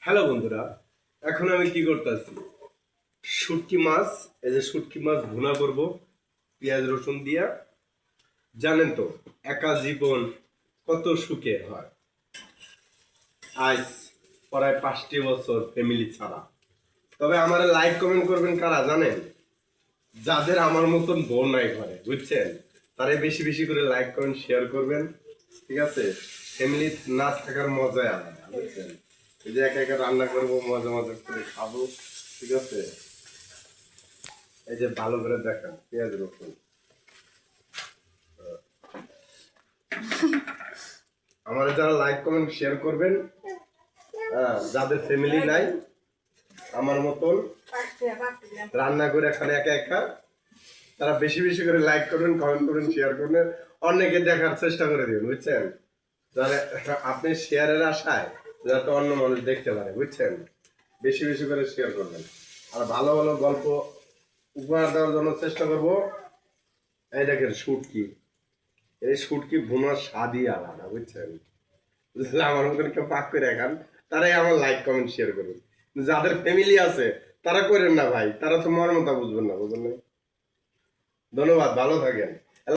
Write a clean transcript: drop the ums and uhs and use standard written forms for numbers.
Hello বন্ধুরা, এখন আমি কি করতেছি? শুটকি মাছ, এই যে শুটকি মাছ ভুনা করব পেঁয়াজ রসুন দিয়া। জানেন তো, একা জীবন কত সুখে হয়। আজ প্রায় 5টি বছর ফ্যামিলি ছাড়া। তবে আমার লাইক কমেন্ট করবেন কারা জানেন? যাদের আমার মতন বোন নাই ঘরে, বুঝছেন? তারে বেশি বেশি করে লাইক কমেন্ট শেয়ার করবেন। ঠিক আছে? ফ্যামিলি না থাকার মজাই আলাদা, বুঝছেন? এই যে একা একা রান্না করবো, মজা মজা করে খাবো। ঠিক আছে? এই যে ভালো করে দেখেন পেঁয়াজ রসুন। আমার যারা লাইক কমেন্ট শেয়ার করবেন, যাদের ফ্যামিলি নাই আমার মতন রান্না করে এখানে একা একা, তারা বেশি বেশি করে লাইক করবেন, কমেন্ট করবেন, শেয়ার করবেন, অন্যকে দেখার চেষ্টা করে দিবেন, বুঝছেন? তাহলে আপনি শেয়ারের আশায় যাতে অন্য মানুষ দেখতে পারে, বুঝছেন? বেশি বেশি করে শেয়ার করবেন। আর ভালো ভালো গল্প উপহার দেওয়ার জন্য চেষ্টা করবো। এই দেখেন শুটকি, এই শুটকি ভুনার স্বাদই আলাদা, বুঝছেন? যদি আমার মতন কেউ পাক করে খান, তারাই আমার লাইক কমেন্ট শেয়ার করুন। যাদের ফ্যামিলি আছে তারা করেন না ভাই, তারা তো মর্মতা বুঝবেন না, বুঝলেন? ধন্যবাদ, ভালো থাকেন।